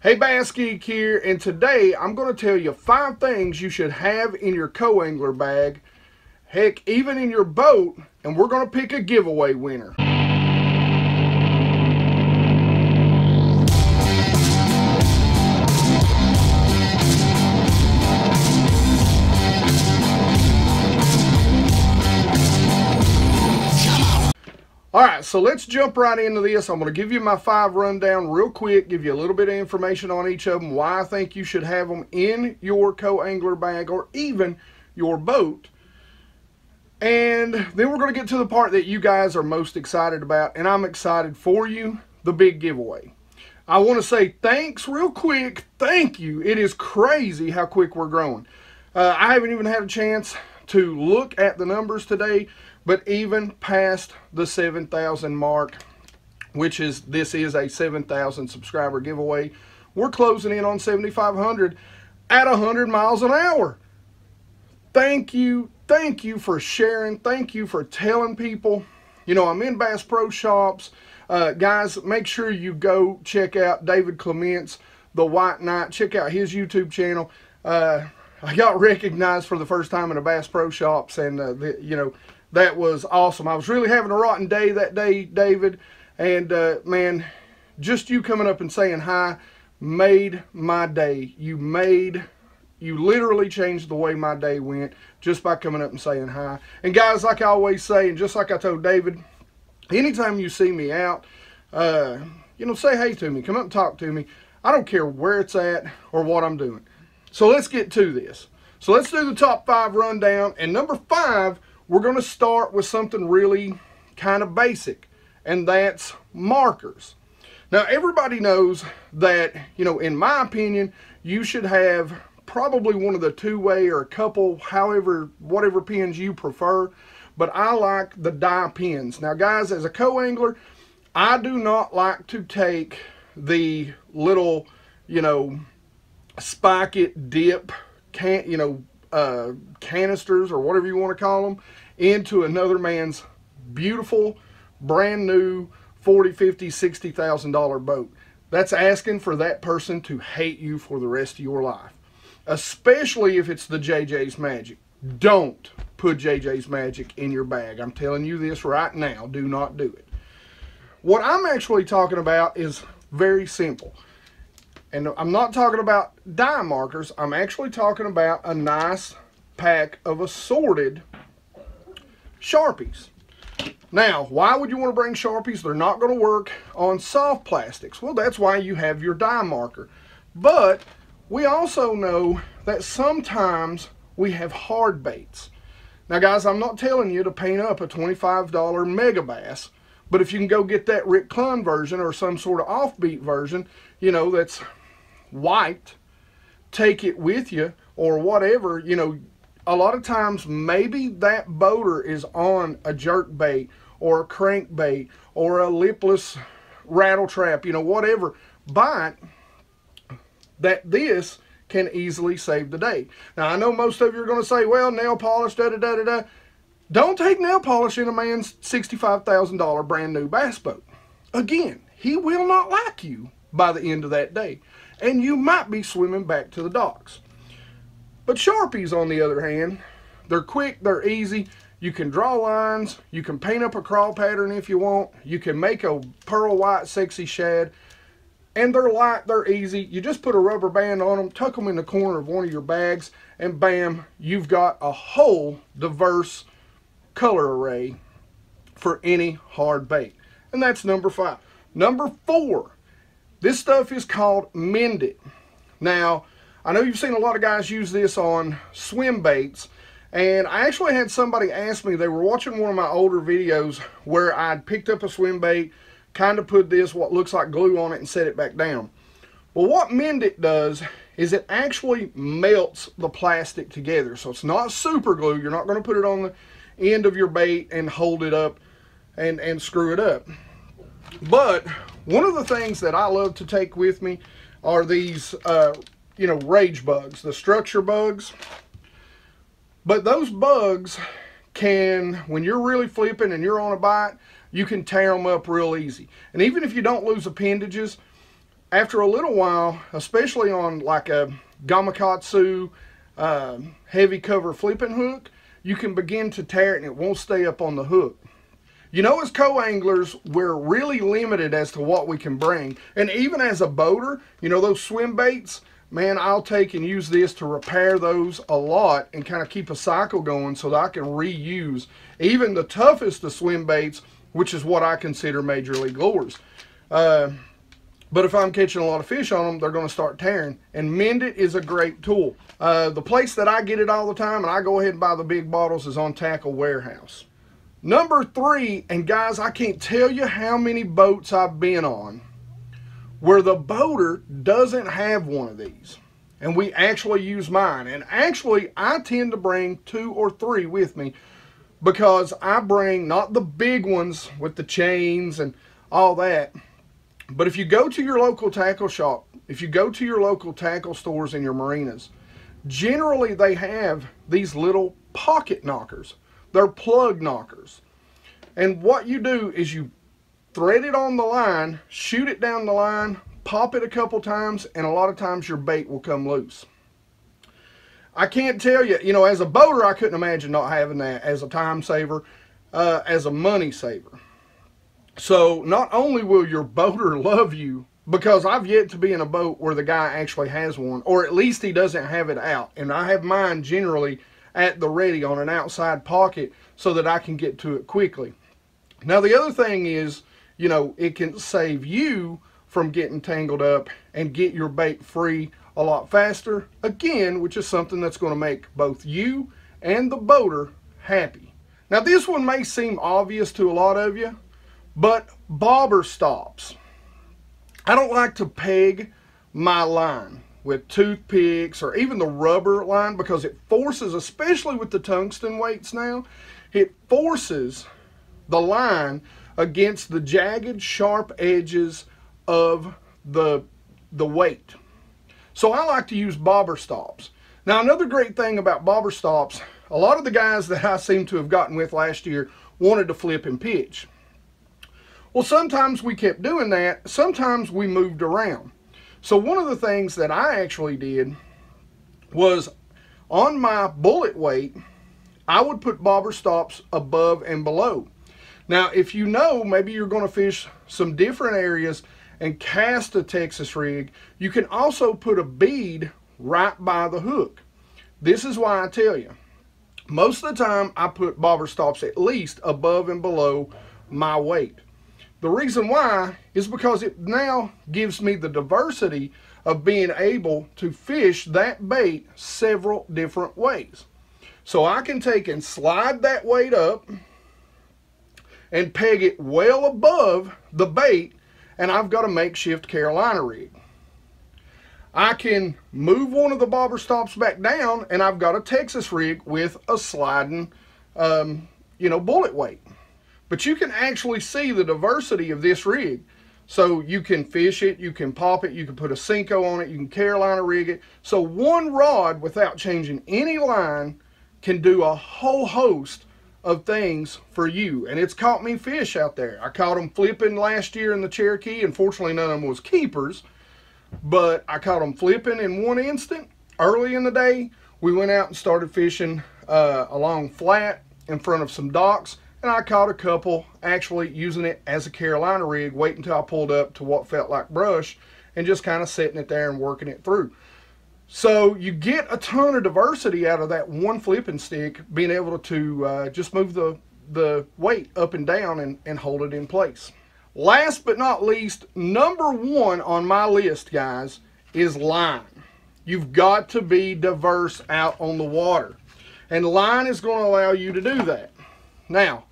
Hey, Bass Geek here, and today I'm going to tell you 5 things you should have in your co-angler bag, heck, even in your boat, and we're going to pick a giveaway winner. Alright, so let's jump right into this. I'm going to give you my 5 rundown real quick, give you a little bit of information on each of them, why I think you should have them in your co-angler bag or even your boat. And then we're going to get to the part that you guys are most excited about, and I'm excited for you, the big giveaway. I want to say thanks real quick. Thank you. It is crazy how quick we're growing. I haven't even had a chance to look at the numbers today, but even past the 7,000 mark, which is, this is a 7,000 subscriber giveaway, we're closing in on 7,500 at 100 miles an hour. Thank you for sharing. Thank you for telling people. You know, I'm in Bass Pro Shops. Guys, make sure you go check out David Clement's The White Knight. Check out his YouTube channel. I got recognized for the first time in a Bass Pro Shops, and you know, that was awesome. I was really having a rotten day that day, David, and man, just you coming up and saying hi made my day. You literally changed the way my day went just by coming up and saying hi. And guys, like I always say, and just like I told David, anytime you see me out, you know, say hey to me, come up and talk to me. I don't care where it's at or what I'm doing. So let's get to this. So let's do the top 5 rundown, and number 5, we're going to start with something really kind of basic, and that's markers. Now, everybody knows that, you know, in my opinion, you should have probably one of the 2-way or a couple, whatever pins you prefer, but I like the dye pins. Now, guys, as a co-angler, I do not like to take the little, you know, spike it dip, canisters or whatever you want to call them, into another man's beautiful brand new $40,000, $50,000, $60,000 boat. That's asking for that person to hate you for the rest of your life, especially if it's the JJ's Magic. Don't put JJ's Magic in your bag. I'm telling you this right now. Do not do it. What I'm actually talking about is very simple. And I'm not talking about dye markers. I'm actually talking about a nice pack of assorted Sharpies. Now, why would you want to bring Sharpies? They're not going to work on soft plastics. Well, that's why you have your dye marker. But we also know that sometimes we have hard baits. Now, guys, I'm not telling you to paint up a $25 Mega Bass, but if you can go get that Rick Clunn version or some sort of offbeat version, you know, that's white, take it with you or whatever. You know, a lot of times maybe that boater is on a jerk bait or a crank bait or a lipless rattle trap, you know, whatever bite, that this can easily save the day. Now, I know most of you are going to say, well, nail polish, da-da-da-da-da. Don't take nail polish in a man's $65,000 brand new bass boat. Again, he will not like you by the end of that day, and you might be swimming back to the docks. But Sharpies, on the other hand, they're quick, they're easy. You can draw lines, you can paint up a crawl pattern if you want, you can make a pearl white sexy shad, and they're light, they're easy. You just put a rubber band on them, tuck them in the corner of one of your bags, and bam, you've got a whole diverse color array for any hard bait. And that's number 5. Number 4, this stuff is called Mend It. Now, I know you've seen a lot of guys use this on swim baits, and I actually had somebody ask me, they were watching one of my older videos where I'd picked up a swim bait, kind of put this, what looks like glue on it, and set it back down. Well, what Mend It does is it actually melts the plastic together. So it's not super glue. You're not going to put it on the end of your bait and hold it up and screw it up. But one of the things that I love to take with me are these, you know, rage bugs, the structure bugs. But those bugs can, when you're really flipping and you're on a bite, you can tear them up real easy. And even if you don't lose appendages, after a little while, especially on like a gamakatsu heavy cover flipping hook, you can begin to tear it and it won't stay up on the hook. You know, as co-anglers, we're really limited as to what we can bring. And even as a boater, you know, those swim baits, man, I'll take and use this to repair those a lot and kind of keep a cycle going so that I can reuse even the toughest of swim baits, which is what I consider major league lures. But if I'm catching a lot of fish on them, they're going to start tearing. And Mend It is a great tool. The place that I get it all the time, and I go ahead and buy the big bottles, is on Tackle Warehouse. Number 3, and guys, I can't tell you how many boats I've been on where the boater doesn't have one of these. And we actually use mine. And actually, I tend to bring 2 or 3 with me because I bring not the big ones with the chains and all that. But if you go to your local tackle shop, if you go to your local tackle stores in your marinas, generally they have these little pocket knockers. They're plug knockers. And what you do is you thread it on the line, shoot it down the line, pop it a couple times, and a lot of times your bait will come loose. I can't tell you, you know, as a boater, I couldn't imagine not having that as a time saver, as a money saver. So not only will your boater love you, because I've yet to be in a boat where the guy actually has one, or at least he doesn't have it out. And I have mine generally at the ready on an outside pocket so that I can get to it quickly. Now the other thing is, you know, it can save you from getting tangled up and get your bait free a lot faster, again, which is something that's going to make both you and the boater happy. Now this one may seem obvious to a lot of you, but bobber stops. I don't like to peg my line with toothpicks or even the rubber line because it forces, especially with the tungsten weights now, it forces the line against the jagged, sharp edges of the weight. So I like to use bobber stops. Now another great thing about bobber stops, a lot of the guys that I seem to have gotten with last year wanted to flip and pitch. Well, sometimes we kept doing that. Sometimes we moved around. So one of the things that I actually did was on my bullet weight, I would put bobber stops above and below. Now, if you know, maybe you're going to fish some different areas and cast a Texas rig, you can also put a bead right by the hook. This is why I tell you, most of the time I put bobber stops at least above and below my weight. The reason why is because it now gives me the diversity of being able to fish that bait several different ways. So I can take and slide that weight up and peg it well above the bait, and I've got a makeshift Carolina rig. I can move one of the bobber stops back down and I've got a Texas rig with a sliding, bullet weight. But you can actually see the diversity of this rig. So you can fish it, you can pop it, you can put a Cinco on it, you can Carolina rig it. So one rod without changing any line can do a whole host of things for you. And it's caught me fish out there. I caught them flipping last year in the Cherokee. Unfortunately, none of them was keepers. But I caught them flipping in one instant. Early in the day, we went out and started fishing along flat in front of some docks. And I caught a couple actually using it as a Carolina rig, waiting until I pulled up to what felt like brush and just kind of setting it there and working it through. So you get a ton of diversity out of that one flipping stick, being able to just move the weight up and down and hold it in place. Last but not least, number 1 on my list, guys, is line. You've got to be diverse out on the water. And line is going to allow you to do that. Now,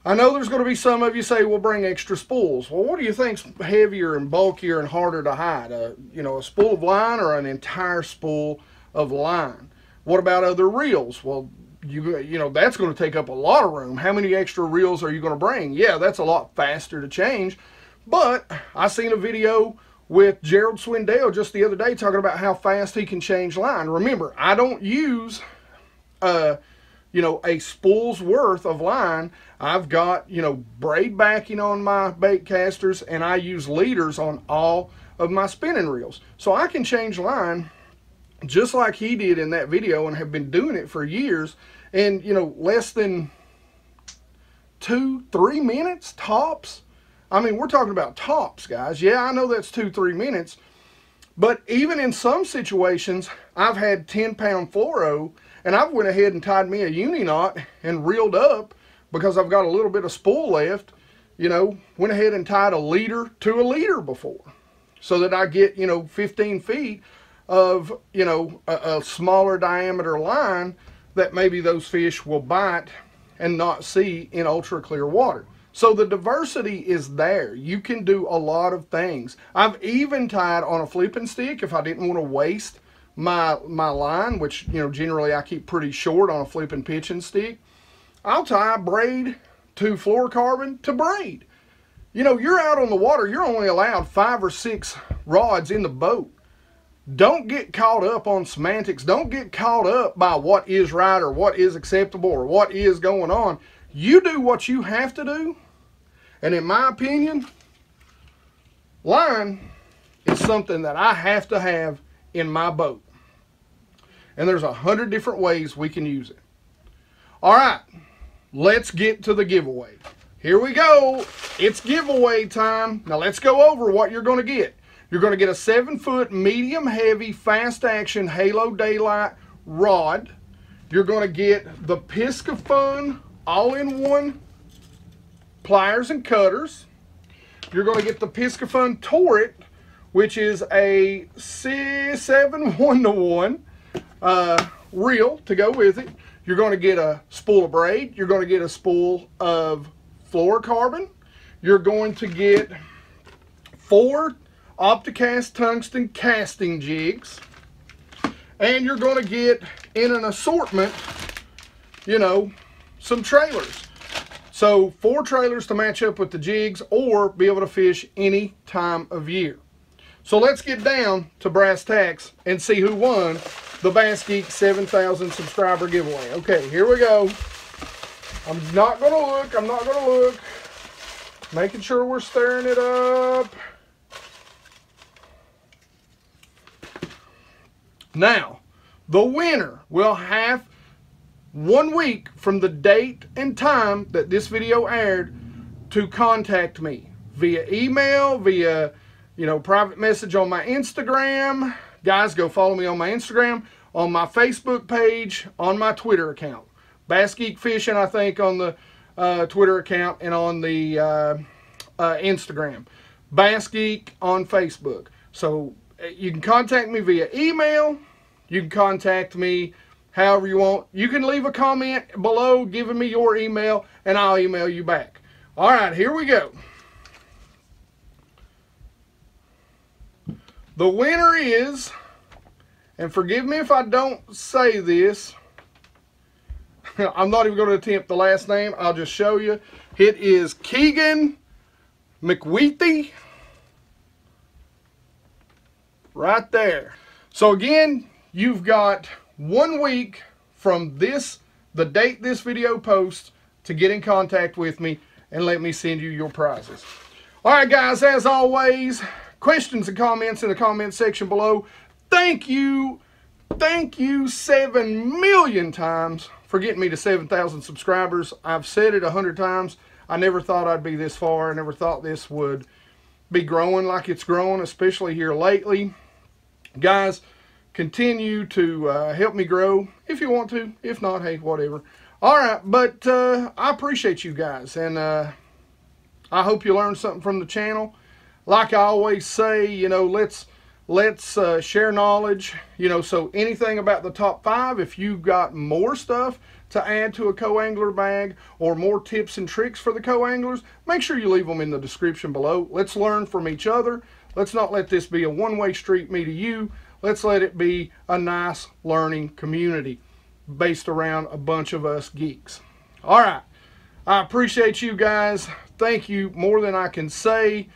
I know there's going to be some of you say, well, bring extra spools. Well, what do you think's heavier and bulkier and harder to hide? A spool of line or an entire spool of line? What about other reels? Well, that's going to take up a lot of room. How many extra reels are you going to bring? Yeah, that's a lot faster to change. But I seen a video with Gerald Swindell just the other day talking about how fast he can change line. Remember, I don't use you know, a spool's worth of line. I've got, you know, braid backing on my bait casters, and I use leaders on all of my spinning reels. So I can change line just like he did in that video, and have been doing it for years, and, you know, less than 2-3 minutes tops. I mean, we're talking about tops, guys. Yeah, I know that's 2-3 minutes, but even in some situations, I've had 10-pound fluoro, and I've went ahead and tied me a uni knot and reeled up because I've got a little bit of spool left. You know, went ahead and tied a leader to a leader before, so that I get, you know, 15 feet of, you know, a smaller diameter line that maybe those fish will bite and not see in ultra clear water. So the diversity is there. You can do a lot of things. I've even tied on a flipping stick if I didn't want to waste my line, which, you know, generally I keep pretty short on a flipping pitching stick. I'll tie braid to fluorocarbon to braid. You know, you're out on the water, you're only allowed 5 or 6 rods in the boat. Don't get caught up on semantics. Don't get caught up by what is right or what is acceptable or what is going on. You do what you have to do. And in my opinion, line is something that I have to have in my boat. And there's 100 different ways we can use it. All right, let's get to the giveaway. Here we go. It's giveaway time. Now let's go over what you're going to get. You're going to get a 7-foot medium heavy fast action Halo Daylight rod. You're going to get the Piscafun all-in-one pliers and cutters. You're going to get the Piscafun Torrit, which is a 7 1-to-1 reel to go with it. You're going to get a spool of braid. You're going to get a spool of fluorocarbon. You're going to get 4 Opticast tungsten casting jigs, and you're going to get in an assortment, you know, some trailers. So 4 trailers to match up with the jigs or be able to fish any time of year. So let's get down to brass tacks and see who won the Bass Geek 7,000 subscriber giveaway. Okay, here we go. I'm not going to look. I'm not going to look. Making sure we're stirring it up. Now, the winner will have 1 week from the date and time that this video aired to contact me via email, via, you know, private message on my Instagram. Guys, go follow me on my Instagram, on my Facebook page, on my Twitter account. Bass Geek Fishing, I think, on the Twitter account and on the Instagram. Bass Geek on Facebook. So you can contact me via email. You can contact me however you want. You can leave a comment below giving me your email, and I'll email you back. All right, here we go. The winner is, and forgive me if I don't say this, I'm not even going to attempt the last name. I'll just show you. It is Keegan McWheaty. Right there. So again, you've got 1 week from the date this video posts, to get in contact with me and let me send you your prizes. All right, guys, as always, questions and comments in the comment section below. Thank you 7 million times for getting me to 7,000 subscribers. I've said it 100 times. I never thought I'd be this far. I never thought this would be growing like it's growing, especially here lately. Guys, continue to help me grow if you want to. If not, hey, whatever. All right, but I appreciate you guys, and I hope you learned something from the channel. Like I always say, you know, let's share knowledge. You know, so anything about the top 5, if you've got more stuff to add to a co-angler bag or more tips and tricks for the co-anglers, make sure you leave them in the description below. Let's learn from each other. Let's not let this be a one-way street, me to you. Let's let it be a nice learning community based around a bunch of us geeks. All right. I appreciate you guys. Thank you more than I can say.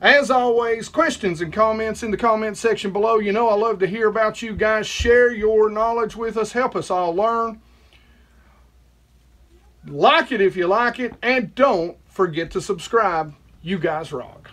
As always, questions and comments in the comment section below. You know I love to hear about you guys. Share your knowledge with us. Help us all learn. Like it if you like it, and don't forget to subscribe. You guys rock.